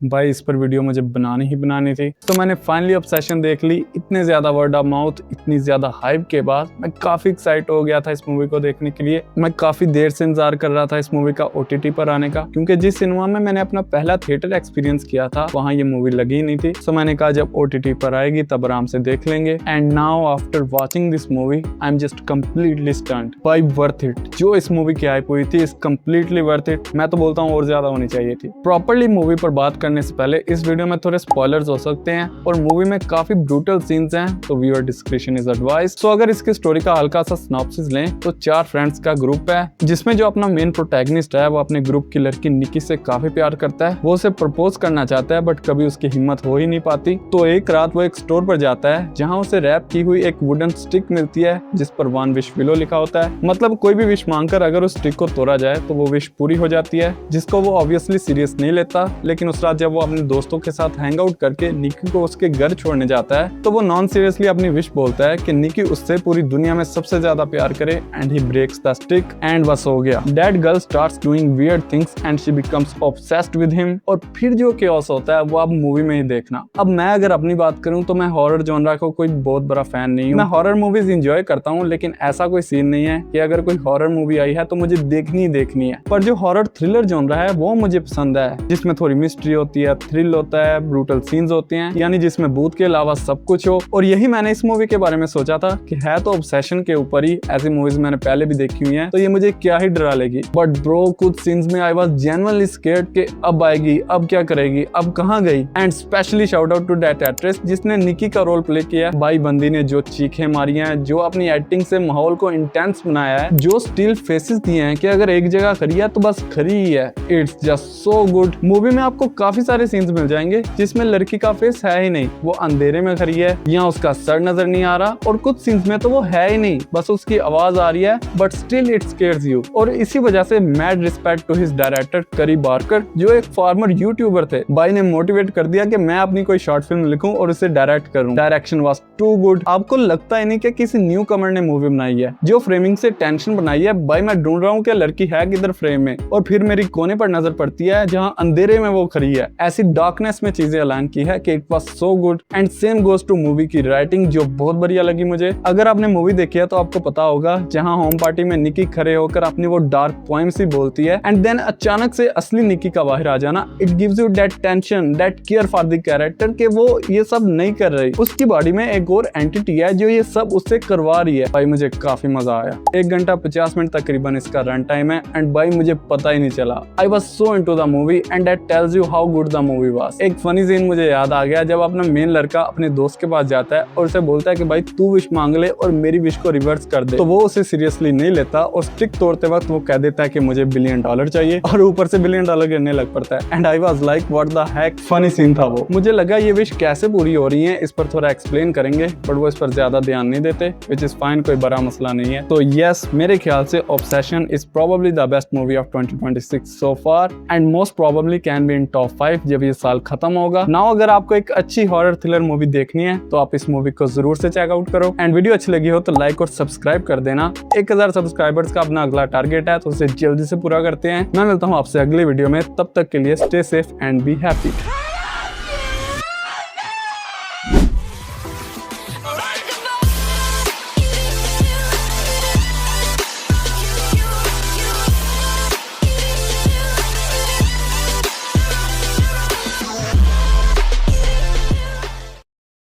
भाई इस पर वीडियो मुझे बनानी ही बनानी थी, तो मैंने फाइनली ऑब्सेशन देख ली। इतने ज्यादा वर्ड ऑफ माउथ, इतनी ज्यादा हाइप के बाद मैं काफी एक्साइट हो गया था इस मूवी को देखने के लिए। मैं काफी देर से इंतजार कर रहा था इस मूवी का OTT पर आने का, क्योंकि जिस सिनेमा में मैंने अपना पहला थिएटर एक्सपीरियंस किया था वहाँ ये मूवी लगी ही नहीं थी। सो मैंने कहा जब OTT पर आएगी तब आराम से देख लेंगे। And now after watching this movie I am just completely stunned by worth it. जो इस मूवी की हाइप हुई थी इज कम्प्लीटली वर्थ इट। मैं तो बोलता हूँ और ज्यादा होनी चाहिए थी। प्रॉपरली मूवी पर बात करने से पहले इस वीडियो में थोड़े स्पॉयलर्स हो सकते हैं और मूवी में काफी ब्रूटल सीन्स हैं, तो व्यूअर डिस्क्रिप्शन इज एडवाइज्ड। सो अगर इसकी स्टोरी का हल्का सा सिनॉप्सिस लें तो 4 फ्रेंड्स का ग्रुप है, जिसमें जो अपना मेन प्रोटैगनिस्ट है वो अपने ग्रुप की लड़की निकी से काफी प्यार करता है। वो उसे प्रपोज करना चाहता है बट कभी उसकी हिम्मत हो ही नहीं पाती। तो एक रात वो एक स्टोर पर जाता है जहाँ उसे रैप की हुई एक वुडन स्टिक मिलती है जिस पर वन विश विलो लिखा होता है। मतलब कोई भी विश मांगकर अगर उस स्टिक को तोड़ा जाए तो वो विश पूरी हो जाती है, जिसको वो ऑब्वियसली सीरियस नहीं लेता। लेकिन उस रात जब वो अपने दोस्तों के साथ हैंग आउट करके निकी को उसके घर छोड़ने जाता है तो वो नॉन सीरियसली अपनी विश बोलता है कि निकी उससे पूरी दुनिया में सबसे ज्यादा प्यार करे। And he breaks the stick and बस हो गया। That girl starts doing weird things and she becomes obsessed with him. और फिर जो केओस होता है वो आप मूवी में ही देखना। अब मैं अगर अपनी बात करूं तो मैं हॉरर जॉनरा का कोई बहुत बड़ा फैन नहीं हूं। मैं हॉरर मूवीज एंजॉय करता हूं, लेकिन ऐसा कोई सीन नहीं है कि अगर कोई हॉरर मूवी आई है तो मुझे देखनी ही देखनी है। पर जो हॉरर थ्रिलर जॉनरा है वो मुझे पसंद है, जिसमें थोड़ी मिस्ट्री होती है, थ्रिल होता है, ब्रूटल सीन्स होते हैं, यानी जिसमें भूत के अलावा सब कुछ हो। और यही मैंने इस मूवी के बारे में सोचा था कि है तो ऑब्सेशन के ऊपर ही, ऐसी मूवीज मैंने पहले भी देखी हुई हैं, तो ये मुझे क्या ही डरा लेगी। बट ब्रो कुछ सीन्स में आई वाज जेन्युइनली स्केयर्ड कि अब आएगी, अब क्या करेगी, अब कहाँ गई। And specially shout out to that actress जिसने निकी का रोल प्ले किया। भाई बंदी ने जो चीखें मारी हैं, जो अपनी एक्टिंग से माहौल को इंटेंस बनाया है, जो स्टिल फेसेस दिए हैं कि अगर एक जगह खड़ी है तो बस खड़ी ही है। It's just so good. Movie में आपको काफी सारे सीन्स मिल जाएंगे जिसमें लड़की का फेस है ही नहीं, वो अंधेरे में खड़ी है या उसका सर नजर नहीं आ रहा, और कुछ सीन्स में तो वो है ही नहीं, बस उसकी आवाज आ रही है, but still it scares you. और इसी वजह से mad respect to his director Curry Barker, जो एक फार्मर यूट्यूबर थे। भाई ने मोटिवेट कर दिया कि मैं अपनी कोई शॉर्ट फिल्म लिखूं और उसे डायरेक्ट करूं। Direction was too good. आपको लगता ही नहीं कि किसी न्यू कमर ने मूवी बनाई है। जो फ्रेमिंग से टेंशन बनाई है, भाई मैं ढूंढ रहा हूँ कि लड़की है किधर फ्रेम में, और फिर मेरी कोने पर नजर पड़ती है जहाँ अंधेरे में वो खड़ी है। ऐसी डार्कनेस में चीजें अलाइन की है कि it was so good. And same goes to movie की राइटिंग, जो बहुत बढ़िया लगी मुझे। अगर आपने मूवी देखी है तो आपको पता होगा जहाँ होम पार्टी में निकी खड़े होकर अपनी वो डार्क पोएम्स ही बोलती है, एंड देन अचानक से असली निकी का बाहर आ जाना, it gives you that tension, that care for the character कि वो ये सब नहीं कर रही, उसकी बॉडी में एक और एंटिटी है जो ये सब उससे करवा रही है। भाई मुझे काफी मजा आया। 1 घंटा 50 मिनट तकरीबन इसका रन टाइम है, एंड भाई मुझे पता ही नहीं चला। I was so into the movie and that tells you how good the movie was. एक फनी सीन मुझे याद आ गया जब अपना मेन लड़का अपने दोस्त के पास जाता है और उसे बोलता है कि भाई तू विश मांग ले और मेरी विश को रिवर्स कर दे, तो वो उसे सीरियसली नहीं लेता और स्टिक तोड़ते वक्त वो कह देता है कि मुझे $1 बिलियन चाहिए, और ऊपर से $1 बिलियन गिरने लग पड़ता है। And I was like what the heck. Funny scene था वो। मुझे लगा ये विश कैसे पूरी हो रही है इस पर थोड़ा एक्सप्लेन करेंगे, बट वो इस पर ज्यादा ध्यान नहीं देते, व्हिच इज फाइन, कोई बड़ा मसला नहीं है। तो यस, मेरे ख्याल से obsession is probably the best movie of 2026 so far, and most probably can be in top 5 जब ये साल खत्म होगा। नाउ अगर आपको एक अच्छी हॉरर थ्रिलर मूवी देखनी है तो आप इस मूवी को जरूर से चेकआउट करो। एंड वीडियो अच्छी लगी हो तो लाइक और सब्सक्राइब कर देना। 1000 सब्सक्राइबर्स का अपना अगला टारगेट है, तो उसे जल्दी से पूरा करते हैं। मैं मिलता हूँ आपसे अगले वीडियो में, तब तक के लिए stay safe and be happy.